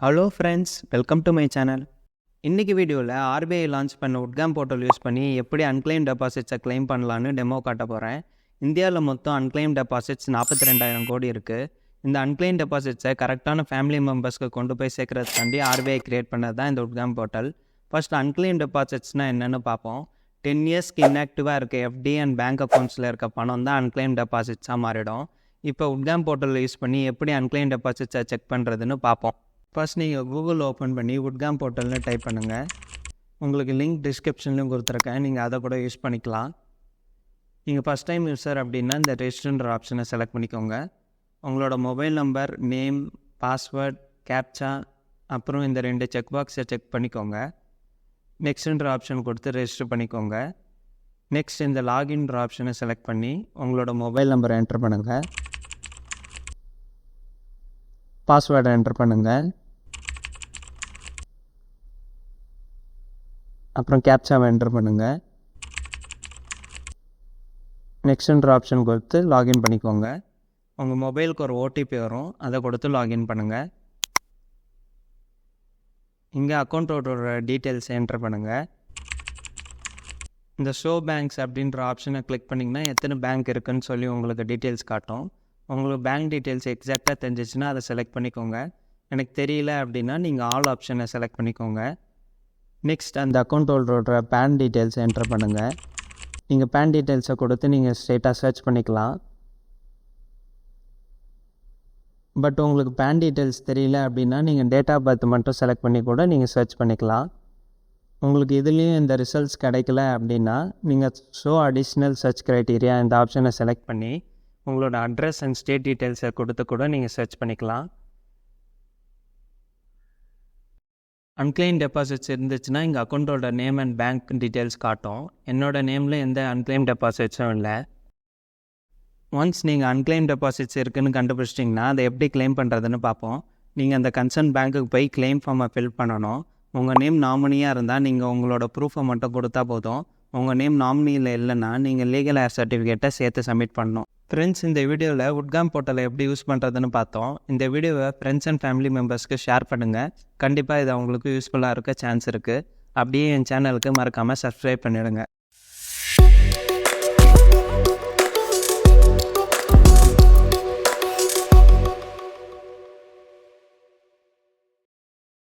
Hello friends, welcome to my channel. இன்றைக்கி வீடியோவில் RBI launch பண்ண உட்காம் போர்ட்டல் யூஸ் பண்ணி எப்படி அன்கிளைம் டெபாசிட்ஸை கிளைம் பண்ணலான்னு டெமோ காட்ட போகிறேன். இந்தியாவில் மொத்தம் அன்கிளைம் டெபாசிட்ஸ் 42,000 கோடி இருக்குது. இந்த அன்கிளைம் டெபாசிட்ஸை கரெக்டான ஃபேமிலி மெம்பர்ஸ்க்கு கொண்டு போய் சேர்க்கறதுக்காண்டி ஆர்பிஐ கிரியேட் பண்ணது தான் இந்த உட்காம் போர்ட்டல். ஃபர்ஸ்ட் அன்கிளைம் டெபாசிட்ஸ்னால் என்னென்னு பார்ப்போம். 10 இயர்ஸ்க்கு இன்ஆக்டிவாக இருக்க எஃப்டி அண்ட் பேங்க் அக்கௌண்ட்ஸில் இருக்க பணம் தான் அன்கிளைம் டெபாசிட்ஸாக மாறிடும். இப்போ உட்காம் போர்ட்டல் யூஸ் பண்ணி எப்படி அன்கிளைம் டெபாசிட்ஸை செக் பண்ணுறதுன்னு பார்ப்போம். ஃபர்ஸ்ட் நீங்கள் கூகுள் ஓப்பன் பண்ணி உட்காம் போர்ட்டல்னு டைப் பண்ணுங்கள். உங்களுக்கு லிங்க் டிஸ்கிரிப்ஷன்லையும் கொடுத்துருக்கேன், நீங்கள் அதை கூட யூஸ் பண்ணிக்கலாம். நீங்கள் ஃபஸ்ட் டைம் யூஸர் அப்படின்னா இந்த ரெஜிஸ்டர்ன்ற ஆப்ஷனை செலக்ட் பண்ணிக்கோங்க. உங்களோட mobile number, name, password, captcha, அப்புறம் இந்த 2 செக் பாக்ஸை செக் பண்ணிக்கோங்க. நெக்ஸ்ட்ன்ற ஆப்ஷன் கொடுத்து ரெஜிஸ்டர் பண்ணிக்கோங்க. நெக்ஸ்ட் இந்த லாகின்ன்ற ஆப்ஷனை செலக்ட் பண்ணி உங்களோட மொபைல் நம்பரை என்டர் பண்ணுங்கள். பாஸ்வேர்டை என்டர் பண்ணுங்கள். அப்புறம் கேப்சாவை என்டர் பண்ணுங்கள். நெக்ஸ்ட்ன்ற ஆப்ஷன் கொடுத்து லாகின் பண்ணிக்கோங்க. உங்கள் மொபைலுக்கு ஒரு ஓடிபி வரும், அதை கொடுத்து லாகின் பண்ணுங்கள். இங்கே அக்கௌண்ட்டோட டீட்டெயில்ஸ் என்டர் பண்ணுங்கள். இந்த ஷோ பேங்க்ஸ் அப்படின்ற ஆப்ஷனை கிளிக் பண்ணிங்கன்னா எத்தனை பேங்க் இருக்குதுன்னு சொல்லி உங்களுக்கு டீட்டெயில்ஸ் காட்டும். உங்களுக்கு பேங்க் டீட்டெயில்ஸ் எக்ஸாக்டாக தெரிஞ்சிச்சுன்னா அதை செலக்ட் பண்ணிக்கோங்க. எனக்கு தெரியல அப்படின்னா நீங்கள் ஆல் ஆப்ஷனை செலக்ட் பண்ணிக்கோங்க. நெக்ஸ்ட் அந்த அக்கௌண்ட் ஹோல்டரோட பேன் டீட்டெயில்ஸ் என்டர் பண்ணுங்கள். நீங்கள் பேன் டீட்டெயில்ஸை கொடுத்து நீங்கள் ஸ்ட்ரெயிட்டாக சர்ச் பண்ணிக்கலாம். பட் உங்களுக்கு பேன் டீட்டெயில்ஸ் தெரியல அப்படின்னா நீங்கள் டேட் ஆஃப் பர்த் மட்டும் செலக்ட் பண்ணி கூட நீங்கள் சர்ச் பண்ணிக்கலாம். உங்களுக்கு இதுலேயும் இந்த ரிசல்ட்ஸ் கிடைக்கல அப்படின்னா நீங்கள் ஷோ அடிஷ்னல் சர்ச் க்ரைட்டீரியா இந்த ஆப்ஷனை செலக்ட் பண்ணி உங்களோட அட்ரஸ் அண்ட் ஸ்டேட் டீட்டெயில்ஸை கொடுத்து கூட நீங்கள் சர்ச் பண்ணிக்கலாம். அன்கிளைம் டெபாசிட்ஸ் இருந்துச்சுன்னா எங்கள் அக்கௌண்ட்டோட நேம் அண்ட் பேங்க் டீட்டெயில்ஸ் காட்டும். என்னோட நேமில் எந்த அன்கிளைம் டெபாசிட்ஸும் இல்லை. ஒன்ஸ் நீங்கள் அன்கிளைம் டெபாசிட்ஸ் இருக்குதுன்னு கண்டுபிடிச்சிட்டிங்கன்னா அதை எப்படி கிளைம் பண்ணுறதுன்னு பார்ப்போம். நீங்கள் அந்த கன்சர்ன் பேங்க்குக்கு போய் கிளைம் ஃபார்மை ஃபில் பண்ணணும். உங்கள் நேம் நாமினியாக இருந்தால் நீங்கள் உங்களோட ப்ரூஃபை மட்டும் கொடுத்தா போதும். உங்கள் நேம் நாமினியில் இல்லைன்னா நீங்கள் லீகல் ஏர் சர்டிஃபிகேட்டை சேர்த்து சப்மிட் பண்ணணும். ஃப்ரெண்ட்ஸ், இந்த வீடியோவில் உட்காம் போர்ட்டலை எப்படி யூஸ் பண்ணுறதுன்னு பார்த்தோம். இந்த வீடியோவை ஃப்ரெண்ட்ஸ் அண்ட் ஃபேமிலி மெம்பர்ஸ்க்கு ஷேர் பண்ணுங்கள். கண்டிப்பாக இது அவங்களுக்கு யூஸ்ஃபுல்லாக இருக்க சான்ஸ் இருக்குது. அப்படியே என் சேனலுக்கு மறக்காமல் சப்ஸ்கிரைப் பண்ணிவிடுங்க.